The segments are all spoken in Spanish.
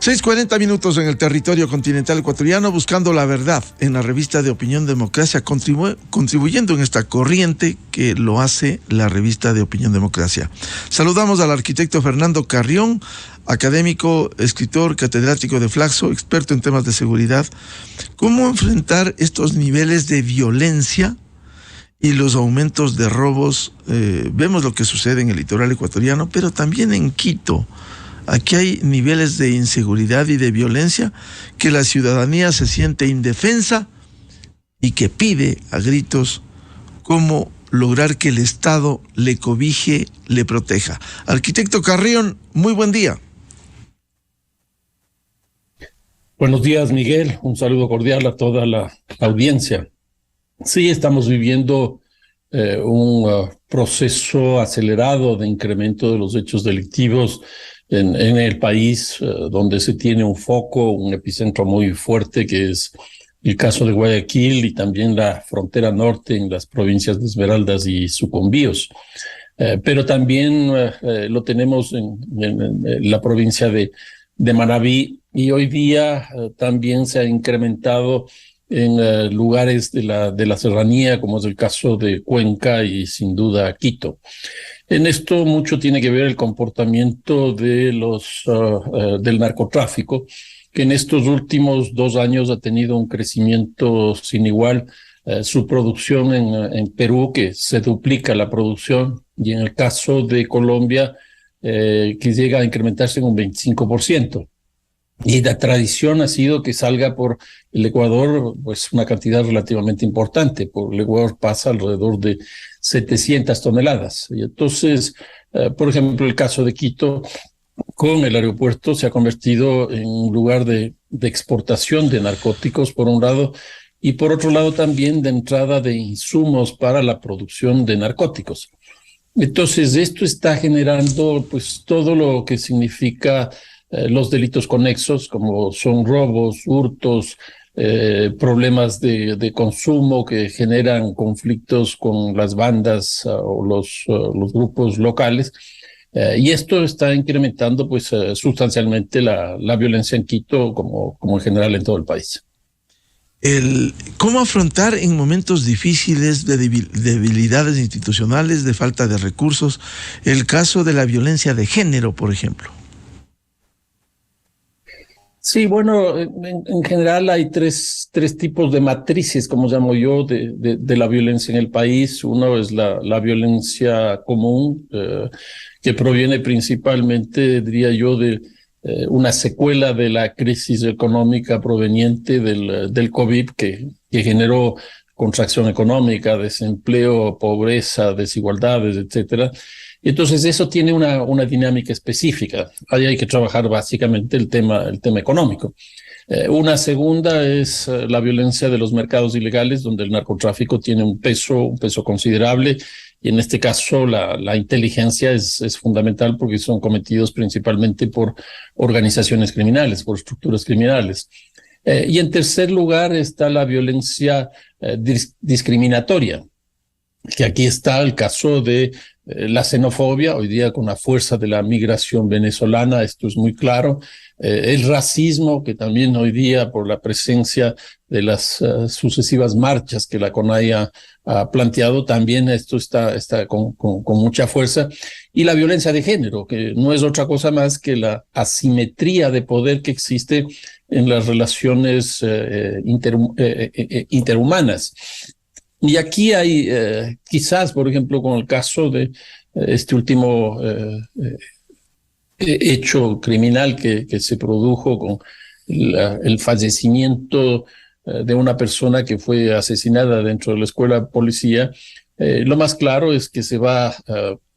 6:40 en el territorio continental ecuatoriano, buscando la verdad en la revista de Opinión Democracia, contribuyendo en esta corriente que lo hace la revista de Opinión Democracia. Saludamos al arquitecto Fernando Carrión, académico, escritor, catedrático de Flaxo, experto en temas de seguridad. ¿Cómo enfrentar estos niveles de violencia y los aumentos de robos? Vemos lo que sucede en el litoral ecuatoriano, pero también en Quito. Aquí hay niveles de inseguridad y de violencia que la ciudadanía se siente indefensa y que pide a gritos cómo lograr que el Estado le cobije, le proteja. Arquitecto Carrión, muy buen día. Buenos días, Miguel. Un saludo cordial a toda la audiencia. Sí, estamos viviendo un proceso acelerado de incremento de los hechos delictivos en el país, donde se tiene un foco, un epicentro muy fuerte, que es el caso de Guayaquil y también la frontera norte en las provincias de Esmeraldas y Sucumbíos. Pero también lo tenemos en la provincia de Manabí, y hoy día también se ha incrementado en lugares de la serranía, como es el caso de Cuenca y sin duda Quito. En esto mucho tiene que ver el comportamiento de del narcotráfico, que en estos últimos 2 años ha tenido un crecimiento sin igual. Su producción en Perú, que se duplica la producción, y en el caso de Colombia, que llega a incrementarse en un 25%. Y la tradición ha sido que salga por el Ecuador pues una cantidad relativamente importante. Por el Ecuador pasa alrededor de 700 toneladas. Y entonces, por ejemplo, el caso de Quito, con el aeropuerto, se ha convertido en un lugar de exportación de narcóticos, por un lado, y por otro lado también de entrada de insumos para la producción de narcóticos. Entonces, esto está generando pues todo lo que significa los delitos conexos, como son robos, hurtos, problemas de consumo que generan conflictos con las bandas o los grupos locales. Y esto está incrementando pues sustancialmente la violencia en Quito, como en general en todo el país. ¿Cómo afrontar en momentos difíciles de debilidades institucionales, de falta de recursos, el caso de la violencia de género, por ejemplo? Sí, bueno, en general hay tres tipos de matrices, como llamo yo, de la violencia en el país. Uno es la violencia común, que proviene principalmente, diría yo, de una secuela de la crisis económica proveniente del COVID, que generó contracción económica, desempleo, pobreza, desigualdades, etcétera. Entonces eso tiene una dinámica específica. Ahí hay que trabajar básicamente el tema económico. Una segunda es la violencia de los mercados ilegales, donde el narcotráfico tiene un peso considerable, y en este caso la inteligencia es fundamental, porque son cometidos principalmente por organizaciones criminales, por estructuras criminales. Y en tercer lugar está la violencia discriminatoria, que aquí está el caso de la xenofobia, hoy día con la fuerza de la migración venezolana, esto es muy claro. El racismo, que también hoy día, por la presencia de las sucesivas marchas que la CONAIE ha planteado, también esto está con mucha fuerza. Y la violencia de género, que no es otra cosa más que la asimetría de poder que existe en las relaciones interhumanas. Y aquí hay, quizás, por ejemplo, con el caso de este último hecho criminal que se produjo con el fallecimiento de una persona que fue asesinada dentro de la escuela de policía, lo más claro es que se va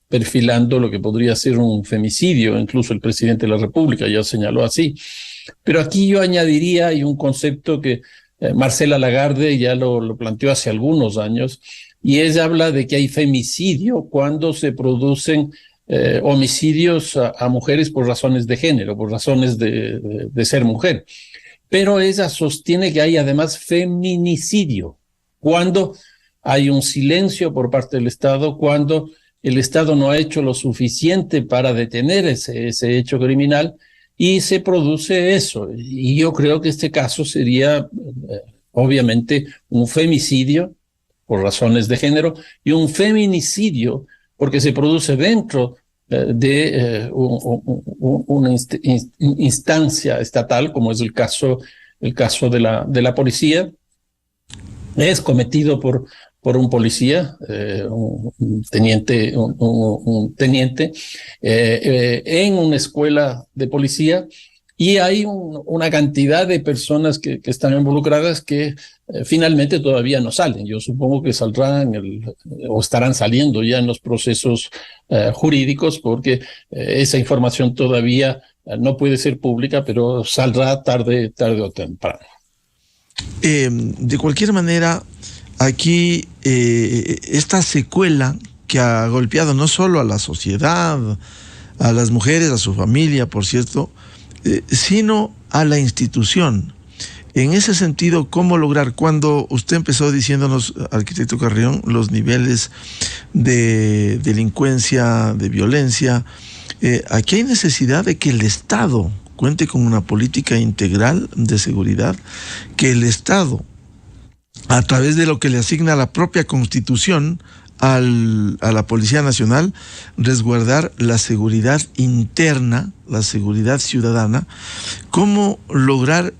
perfilando lo que podría ser un femicidio. Incluso el presidente de la República ya señaló así. Pero aquí yo añadiría, hay un concepto que Marcela Lagarde ya lo planteó hace algunos años, y ella habla de que hay femicidio cuando se producen homicidios a mujeres por razones de género, por razones de ser mujer. Pero ella sostiene que hay además feminicidio cuando hay un silencio por parte del Estado, cuando el Estado no ha hecho lo suficiente para detener ese hecho criminal, y se produce eso. Y yo creo que este caso sería obviamente un femicidio por razones de género y un feminicidio porque se produce dentro de una instancia estatal, como es el caso de la policía. Es cometido por un policía, un teniente, en una escuela de policía, y hay una cantidad de personas que están involucradas que finalmente todavía no salen. Yo supongo que saldrán o estarán saliendo ya en los procesos jurídicos, porque esa información todavía no puede ser pública, pero saldrá tarde o temprano. De cualquier manera, aquí esta secuela que ha golpeado no solo a la sociedad, a las mujeres, a su familia, por cierto, sino a la institución. En ese sentido, ¿cómo lograr? Cuando usted empezó diciéndonos, arquitecto Carrión, los niveles de delincuencia, de violencia, aquí hay necesidad de que el Estado cuente con una política integral de seguridad, que el Estado, a través de lo que le asigna la propia Constitución a la Policía Nacional, resguardar la seguridad interna, la seguridad ciudadana. ¿Cómo lograr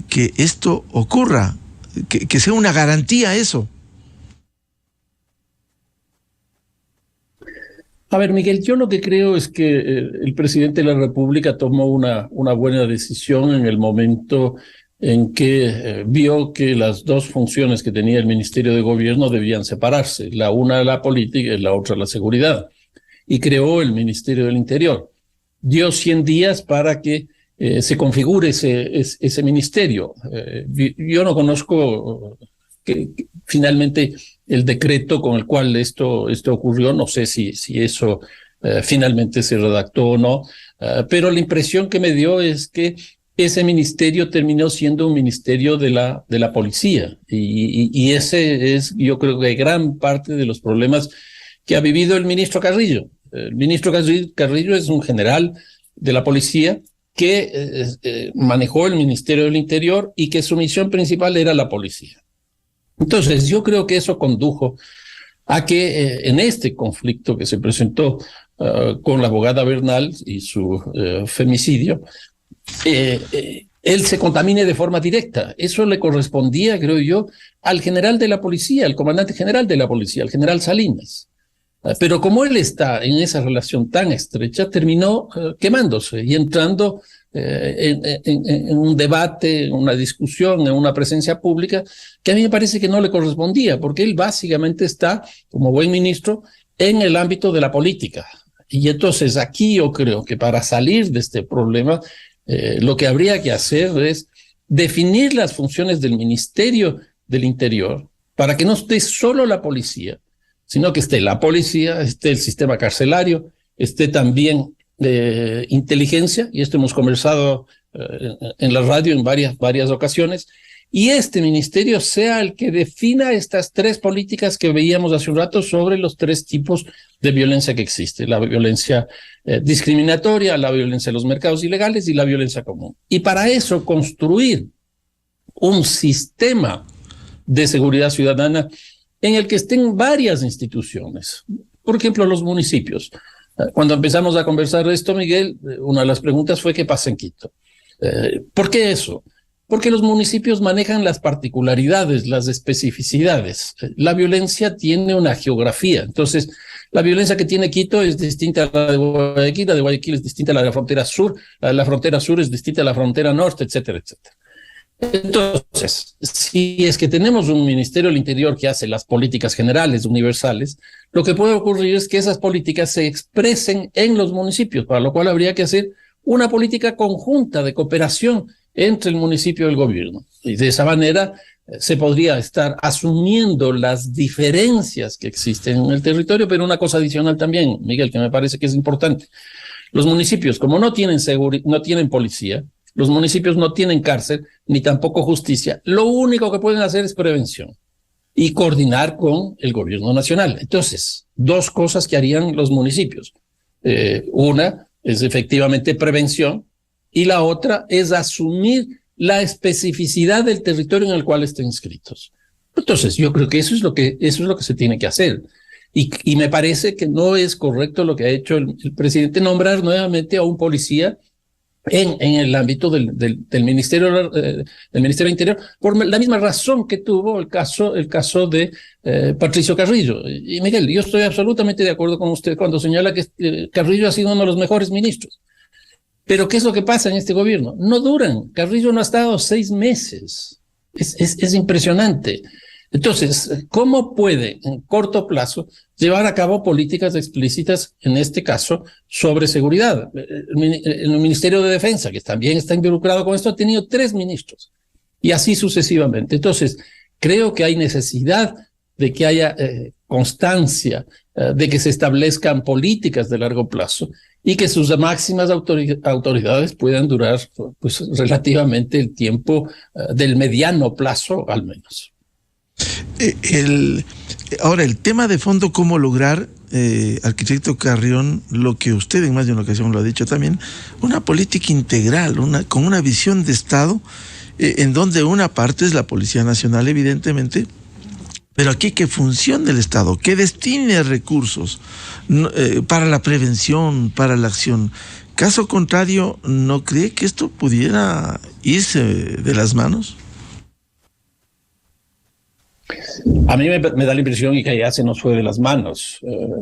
que esto ocurra? Que sea una garantía eso. A ver, Miguel, yo lo que creo es que el presidente de la República tomó una buena decisión en el momento en que vio que las dos funciones que tenía el Ministerio de Gobierno debían separarse, la una la política y la otra la seguridad, y creó el Ministerio del Interior. Dio 100 días para que se configure ese ministerio. Yo no conozco que finalmente el decreto con el cual esto ocurrió, no sé si eso finalmente se redactó o no, pero la impresión que me dio es que ese ministerio terminó siendo un ministerio de la policía, y ese es, yo creo que gran parte de los problemas que ha vivido el ministro Carrillo. El ministro Carrillo es un general de la policía que manejó el Ministerio del Interior y que su misión principal era la policía. Entonces, yo creo que eso condujo a que en este conflicto que se presentó con la abogada Bernal y su femicidio, él se contamine de forma directa. Eso le correspondía, creo yo, al general de la policía, al comandante general de la policía, al general Salinas. Pero como él está en esa relación tan estrecha, terminó quemándose y entrando en un debate, en una discusión, en una presencia pública que a mí me parece que no le correspondía, porque él básicamente está, como buen ministro, en el ámbito de la política. Y entonces aquí yo creo que para salir de este problema, lo que habría que hacer es definir las funciones del Ministerio del Interior para que no esté solo la policía, sino que esté la policía, esté el sistema carcelario, esté también inteligencia, y esto hemos conversado en la radio en varias ocasiones, y este ministerio sea el que defina estas tres políticas que veíamos hace un rato sobre los tres tipos de violencia que existe: la violencia discriminatoria, la violencia de los mercados ilegales y la violencia común. Y para eso construir un sistema de seguridad ciudadana en el que estén varias instituciones, por ejemplo, los municipios. Cuando empezamos a conversar de esto, Miguel, una de las preguntas fue qué pasa en Quito. ¿Por qué eso? Porque los municipios manejan las particularidades, las especificidades. La violencia tiene una geografía. Entonces, la violencia que tiene Quito es distinta a la de Guayaquil es distinta a la de la frontera sur, la de la frontera sur es distinta a la frontera norte, etcétera, etcétera. Entonces, si es que tenemos un Ministerio del Interior que hace las políticas generales, universales, lo que puede ocurrir es que esas políticas se expresen en los municipios, para lo cual habría que hacer una política conjunta de cooperación entre el municipio y el gobierno. Y de esa manera se podría estar asumiendo las diferencias que existen en el territorio, pero una cosa adicional también, Miguel, que me parece que es importante. Los municipios, como no tienen policía, los municipios no tienen cárcel, ni tampoco justicia. Lo único que pueden hacer es prevención y coordinar con el gobierno nacional. Entonces, dos cosas que harían los municipios. Una es efectivamente prevención, y la otra es asumir la especificidad del territorio en el cual estén inscritos. Entonces, yo creo que eso es lo que se tiene que hacer. Y me parece que no es correcto lo que ha hecho el presidente, nombrar nuevamente a un policía en el ámbito del Ministerio del Interior, por la misma razón que tuvo el caso de Patricio Carrillo. Y Miguel, yo estoy absolutamente de acuerdo con usted cuando señala que Carrillo ha sido uno de los mejores ministros. Pero ¿qué es lo que pasa en este gobierno? No duran. Carrillo no ha estado 6 meses. Es impresionante. Entonces, ¿cómo puede en corto plazo llevar a cabo políticas explícitas, en este caso, sobre seguridad? El Ministerio de Defensa, que también está involucrado con esto, ha tenido 3 ministros y así sucesivamente. Entonces, creo que hay necesidad de que haya constancia, de que se establezcan políticas de largo plazo y que sus máximas autoridades puedan durar pues, relativamente el tiempo del mediano plazo al menos. Ahora, el tema de fondo, cómo lograr, arquitecto Carrión, lo que usted en más de una ocasión lo ha dicho también, una política integral, con una visión de Estado, en donde una parte es la Policía Nacional, evidentemente, pero aquí que funcione el Estado, que destine recursos para la prevención, para la acción. Caso contrario, ¿no cree que esto pudiera irse de las manos? A mí me da la impresión que ya se nos fue de las manos.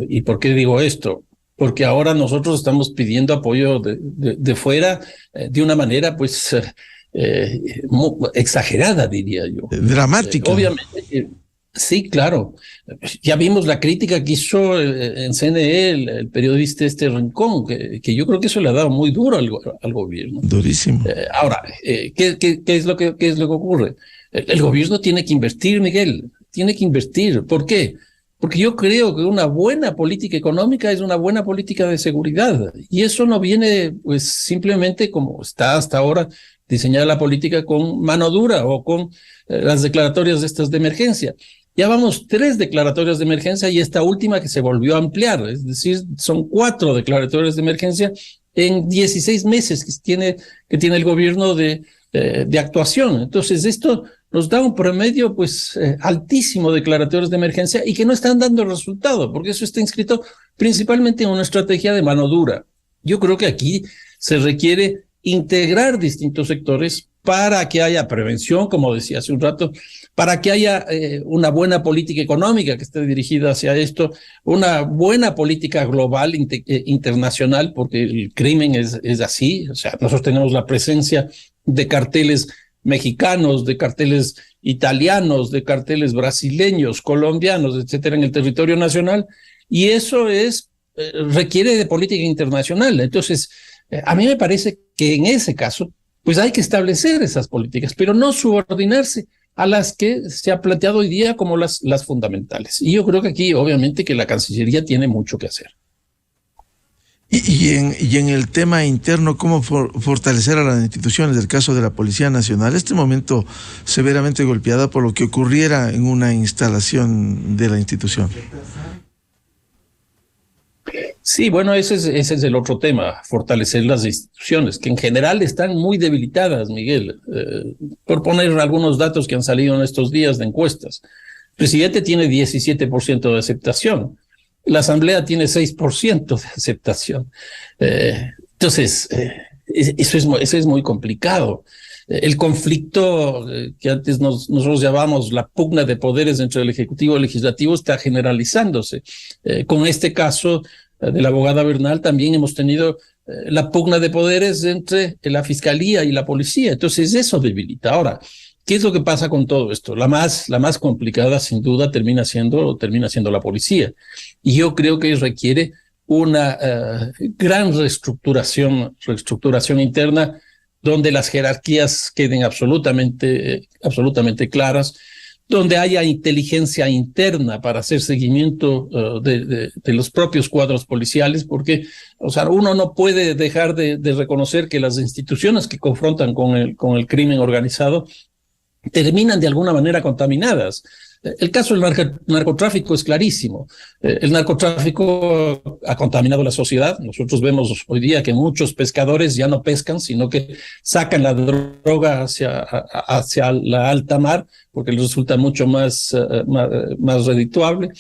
¿Y por qué digo esto? Porque ahora nosotros estamos pidiendo apoyo de fuera de una manera pues muy exagerada, diría yo. Dramática. Obviamente, sí, claro. Ya vimos la crítica que hizo en CNE el periodista Rincón, que yo creo que eso le ha dado muy duro al gobierno. Durísimo. Ahora, ¿qué es lo que ocurre? El gobierno tiene que invertir, Miguel, tiene que invertir. ¿Por qué? Porque yo creo que una buena política económica es una buena política de seguridad. Y eso no viene pues simplemente como está hasta ahora diseñada la política con mano dura o con las declaratorias estas de emergencia. Ya vamos 3 declaratorias de emergencia y esta última que se volvió a ampliar. Es decir, son 4 declaratorias de emergencia en 16 meses que tiene el gobierno de actuación. Entonces, esto nos da un promedio pues altísimo de declaratorios de emergencia y que no están dando resultado, porque eso está inscrito principalmente en una estrategia de mano dura. Yo creo que aquí se requiere integrar distintos sectores para que haya prevención, como decía hace un rato, para que haya una buena política económica que esté dirigida hacia esto, una buena política global, internacional, porque el crimen es así. O sea, nosotros tenemos la presencia de carteles mexicanos, de carteles italianos, de carteles brasileños, colombianos, etcétera, en el territorio nacional, y eso requiere de política internacional. Entonces, a mí me parece que en ese caso, pues hay que establecer esas políticas, pero no subordinarse a las que se ha planteado hoy día como las fundamentales. Y yo creo que aquí, obviamente, que la Cancillería tiene mucho que hacer. Y en el tema interno, ¿cómo fortalecer a las instituciones del caso de la Policía Nacional? Este momento severamente golpeada por lo que ocurriera en una instalación de la institución. Sí, bueno, ese es el otro tema, fortalecer las instituciones, que en general están muy debilitadas, Miguel. Por poner algunos datos que han salido en estos días de encuestas. El presidente tiene 17% de aceptación. La Asamblea tiene 6% de aceptación. Entonces, eso es muy complicado. El conflicto que antes nosotros llamamos la pugna de poderes entre el Ejecutivo y el Legislativo está generalizándose. Con este caso de la abogada Bernal también hemos tenido la pugna de poderes entre la Fiscalía y la Policía. Entonces, eso debilita. Ahora, ¿qué es lo que pasa con todo esto? La más complicada, sin duda, termina siendo la policía. Y yo creo que requiere una gran reestructuración interna, donde las jerarquías queden absolutamente claras, donde haya inteligencia interna para hacer seguimiento de los propios cuadros policiales, porque, o sea, uno no puede dejar de reconocer que las instituciones que confrontan con el crimen organizado terminan de alguna manera contaminadas. El caso del narcotráfico es clarísimo. El narcotráfico ha contaminado la sociedad. Nosotros vemos hoy día que muchos pescadores ya no pescan, sino que sacan la droga hacia la alta mar, porque les resulta mucho más redituable.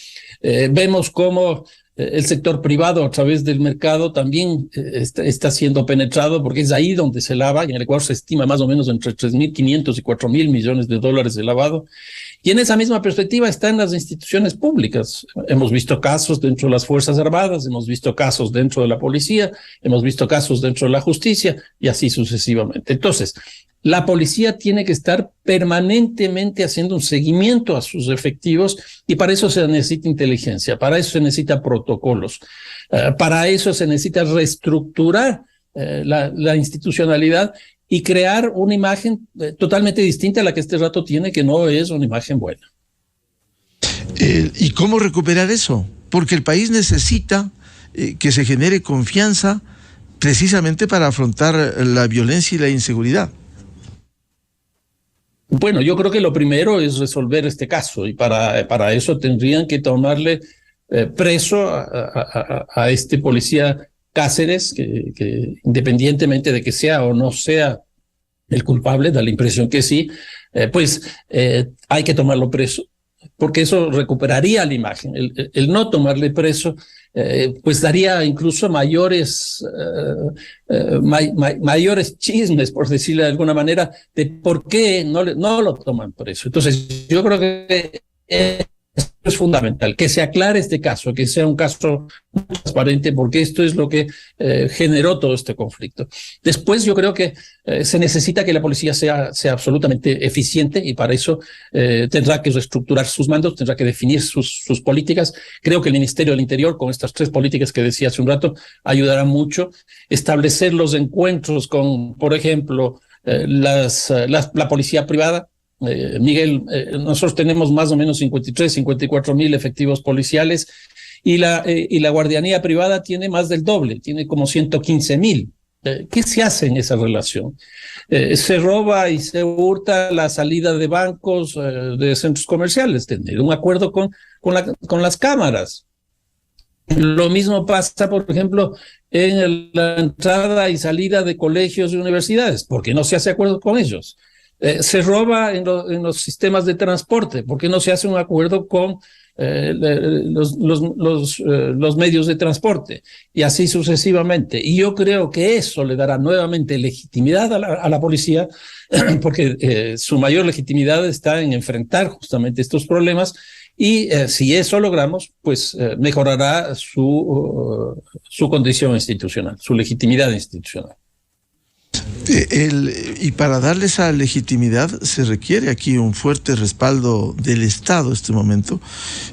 Vemos cómo el sector privado a través del mercado también está siendo penetrado, porque es ahí donde se lava, y en el Ecuador se estima más o menos entre 3.500 y 4.000 millones de dólares de lavado. Y en esa misma perspectiva están las instituciones públicas. Hemos visto casos dentro de las Fuerzas Armadas, hemos visto casos dentro de la policía, hemos visto casos dentro de la justicia y así sucesivamente. Entonces, la policía tiene que estar permanentemente haciendo un seguimiento a sus efectivos y para eso se necesita inteligencia, para eso se necesita protocolos, para eso se necesita reestructurar la institucionalidad y crear una imagen totalmente distinta a la que este rato tiene, que no es una imagen buena. ¿Y cómo recuperar eso? Porque el país necesita que se genere confianza precisamente para afrontar la violencia y la inseguridad. Bueno, yo creo que lo primero es resolver este caso y para eso tendrían que tomarle preso a este policía Cáceres, que independientemente de que sea o no sea el culpable, da la impresión que sí, hay que tomarlo preso, porque eso recuperaría la imagen. El no tomarle preso, pues daría incluso mayores chismes, por decirlo de alguna manera, de por qué no lo toman preso. Entonces, yo creo que es fundamental que se aclare este caso, que sea un caso transparente, porque esto es lo que generó todo este conflicto. Después yo creo que se necesita que la policía sea absolutamente eficiente y para eso tendrá que reestructurar sus mandos, tendrá que definir sus políticas. Creo que el Ministerio del Interior, con estas 3 políticas que decía hace un rato, ayudará mucho. Establecer los encuentros con, por ejemplo, la policía privada. Miguel, nosotros tenemos más o menos 54.000 efectivos policiales y la guardianía privada tiene más del doble, tiene como 115.000. ¿Qué se hace en esa relación? Se roba y se hurta la salida de bancos, de centros comerciales, tener un acuerdo con las cámaras. Lo mismo pasa, por ejemplo, en la entrada y salida de colegios y universidades, porque no se hace acuerdo con ellos. Se roba en los sistemas de transporte, porque no se hace un acuerdo con los medios de transporte, y así sucesivamente. Y yo creo que eso le dará nuevamente legitimidad a la policía, porque su mayor legitimidad está en enfrentar justamente estos problemas, y si eso logramos, pues mejorará su condición institucional, su legitimidad institucional. Y para darle esa legitimidad se requiere aquí un fuerte respaldo del Estado en este momento,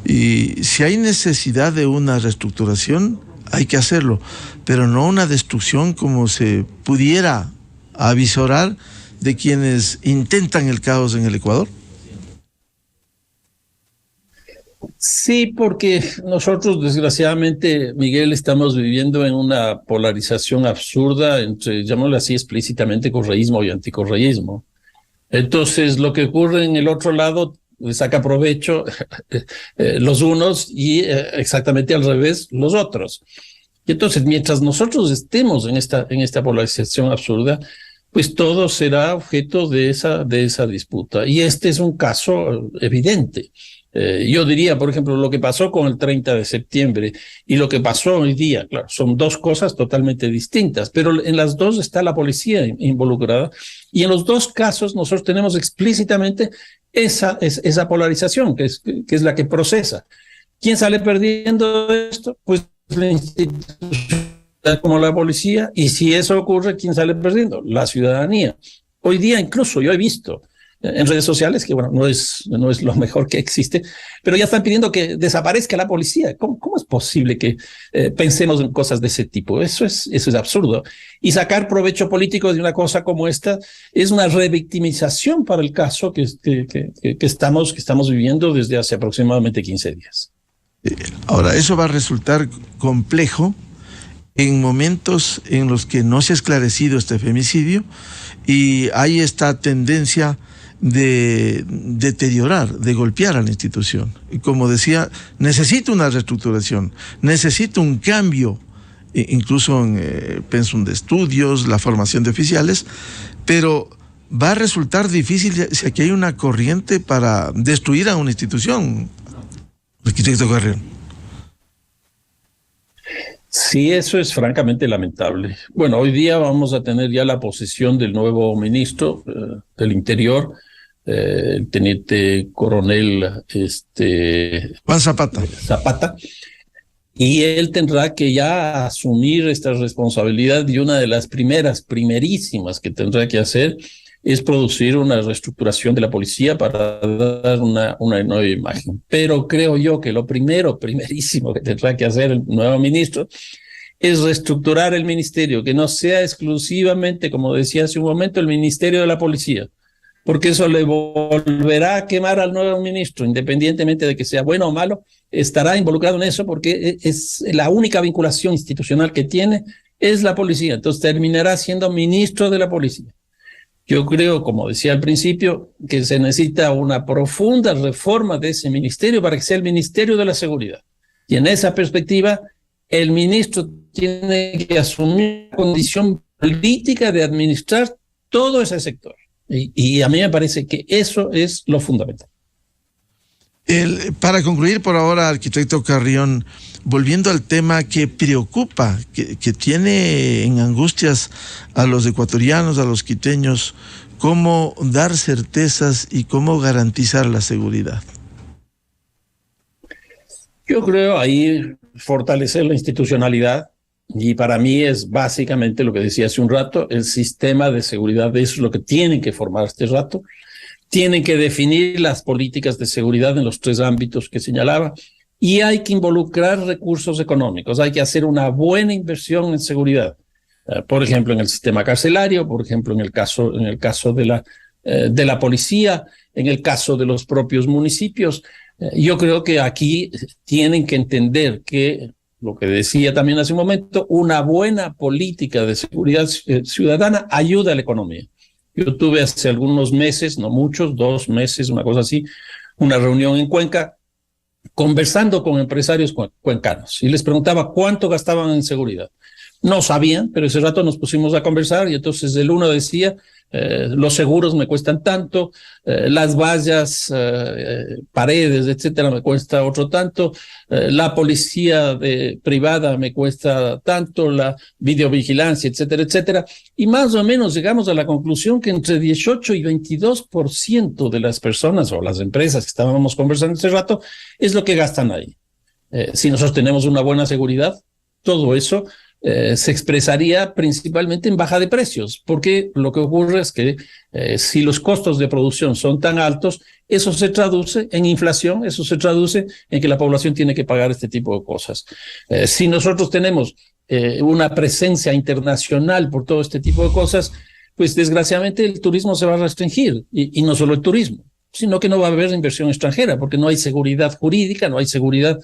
y si hay necesidad de una reestructuración hay que hacerlo, pero no una destrucción como se pudiera avisorar de quienes intentan el caos en el Ecuador. Sí, porque nosotros desgraciadamente, Miguel, estamos viviendo en una polarización absurda entre, llamémoslo así explícitamente, correísmo y anticorreísmo. Entonces, lo que ocurre en el otro lado saca provecho los unos y exactamente al revés los otros. Y entonces, mientras nosotros estemos en esta polarización absurda, pues todo será objeto de esa disputa. Y este es un caso evidente. Yo diría, por ejemplo, lo que pasó con el 30 de septiembre y lo que pasó hoy día, claro, son 2 cosas totalmente distintas, pero en las 2 está la policía involucrada, y en los 2 casos nosotros tenemos explícitamente esa polarización, que es la que procesa. ¿Quién sale perdiendo de esto? Pues la institución como la policía, y si eso ocurre, ¿quién sale perdiendo? La ciudadanía. Hoy día incluso yo he visto en redes sociales, que bueno, no es lo mejor que existe, pero ya están pidiendo que desaparezca la policía. ¿Cómo es posible que pensemos en cosas de ese tipo? Eso es absurdo. Y sacar provecho político de una cosa como esta es una revictimización para el caso que estamos viviendo desde hace aproximadamente 15 días. Ahora, eso va a resultar complejo en momentos en los que no se ha esclarecido este femicidio y hay esta tendencia de deteriorar, de golpear a la institución. Y como decía, necesita una reestructuración, necesita un cambio, incluso en pensum de estudios, la formación de oficiales, pero va a resultar difícil si aquí hay una corriente para destruir a una institución, arquitecto Carrión. Sí, eso es francamente lamentable. Bueno, hoy día vamos a tener ya la posesión del nuevo ministro del Interior, el teniente coronel Juan Zapata. Zapata, y él tendrá que ya asumir esta responsabilidad, y una de las primerísimas que tendrá que hacer es producir una reestructuración de la policía para dar una nueva imagen. Pero creo yo que lo primerísimo que tendrá que hacer el nuevo ministro es reestructurar el ministerio, que no sea exclusivamente, como decía hace un momento, el Ministerio de la Policía, porque eso le volverá a quemar al nuevo ministro, independientemente de que sea bueno o malo, estará involucrado en eso porque es la única vinculación institucional que tiene es la policía. Entonces terminará siendo ministro de la policía. Yo creo, como decía al principio, que se necesita una profunda reforma de ese ministerio para que sea el Ministerio de la Seguridad. Y en esa perspectiva, el ministro tiene que asumir la condición política de administrar todo ese sector. Y a mí me parece que eso es lo fundamental. Para concluir por ahora, arquitecto Carrión, volviendo al tema que preocupa, que tiene en angustias a los ecuatorianos, a los quiteños, ¿cómo dar certezas y cómo garantizar la seguridad? Yo creo ahí fortalecer la institucionalidad, y para mí es básicamente lo que decía hace un rato, el sistema de seguridad, eso es lo que tienen que formar este rato. Tienen que definir las políticas de seguridad en los 3 ámbitos que señalaba, y hay que involucrar recursos económicos, hay que hacer una buena inversión en seguridad, por ejemplo en el sistema carcelario, por ejemplo en el caso de la policía, en el caso de los propios municipios. Yo creo que aquí tienen que entender que, lo que decía también hace un momento, una buena política de seguridad ciudadana ayuda a la economía. Yo tuve hace algunos meses, no muchos, 2 meses, una cosa así, una reunión en Cuenca, conversando con empresarios cuencanos, y les preguntaba cuánto gastaban en seguridad. No sabían, pero ese rato nos pusimos a conversar, y entonces el uno decía, los seguros me cuestan tanto, las vallas, paredes, etcétera, me cuesta otro tanto, la policía privada me cuesta tanto, la videovigilancia, etcétera, etcétera. Y más o menos llegamos a la conclusión que entre 18 y 22% de las personas o las empresas que estábamos conversando ese rato es lo que gastan ahí. Si nosotros tenemos una buena seguridad, todo eso se expresaría principalmente en baja de precios, porque lo que ocurre es que si los costos de producción son tan altos, eso se traduce en inflación, eso se traduce en que la población tiene que pagar este tipo de cosas. Si nosotros tenemos una presencia internacional por todo este tipo de cosas, pues desgraciadamente el turismo se va a restringir, y no solo el turismo, sino que no va a haber inversión extranjera, porque no hay seguridad jurídica, no hay seguridad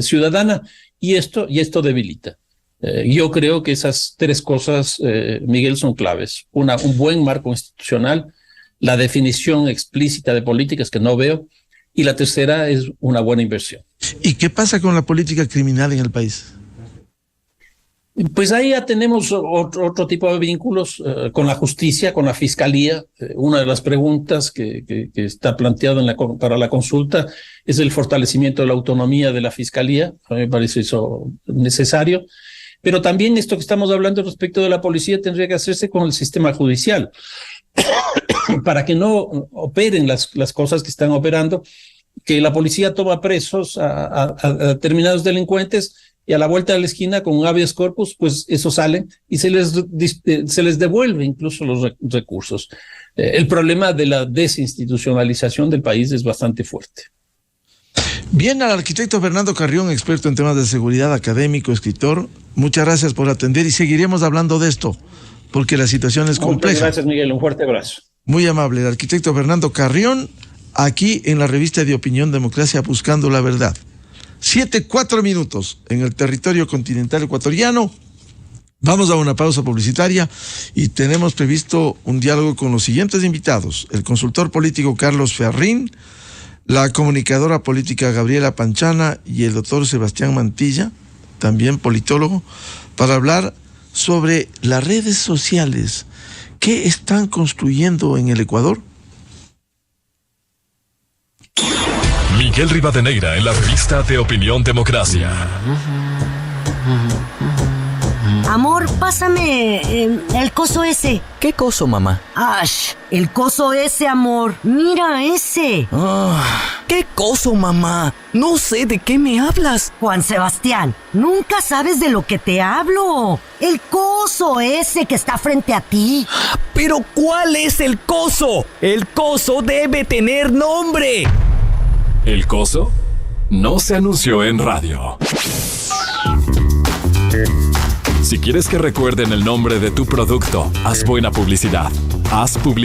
ciudadana, y esto debilita. Yo creo que esas 3 cosas, Miguel, son claves. Un buen marco institucional, la definición explícita de políticas que no veo, y la tercera es una buena inversión. ¿Y qué pasa con la política criminal en el país? Pues ahí ya tenemos otro tipo de vínculos con la justicia, con la fiscalía. Una de las preguntas que está planteada para la consulta es el fortalecimiento de la autonomía de la fiscalía. A mí me parece eso necesario. Pero también esto que estamos hablando respecto de la policía tendría que hacerse con el sistema judicial para que no operen las cosas que están operando, que la policía toma presos a determinados delincuentes, y a la vuelta de la esquina con un habeas corpus, pues eso salen y se les devuelve incluso los recursos. El problema de la desinstitucionalización del país es bastante fuerte. Bien, al arquitecto Fernando Carrión, experto en temas de seguridad, académico, escritor, muchas gracias por atender, y seguiremos hablando de esto, porque la situación es compleja. Muchas gracias, Miguel, un fuerte abrazo. Muy amable, el arquitecto Fernando Carrión, aquí en la revista de Opinión Democracia, buscando la verdad. 7:04 en el territorio continental ecuatoriano. Vamos a una pausa publicitaria y tenemos previsto un diálogo con los siguientes invitados: el consultor político Carlos Ferrín, la comunicadora política Gabriela Panchana y el doctor Sebastián Mantilla, también politólogo, para hablar sobre las redes sociales. ¿Qué están construyendo en el Ecuador? Miguel Rivadeneira en la revista de Opinión Democracia. Amor, pásame el coso ese. ¿Qué coso, mamá? ¡Ash! El coso ese, amor. Mira ese. ¿Qué coso, mamá? No sé de qué me hablas. Juan Sebastián, nunca sabes de lo que te hablo. El coso ese que está frente a ti. ¿Pero cuál es el coso? El coso debe tener nombre. El coso no se anunció en radio. Si quieres que recuerden el nombre de tu producto, haz buena publicidad. Haz publicidad.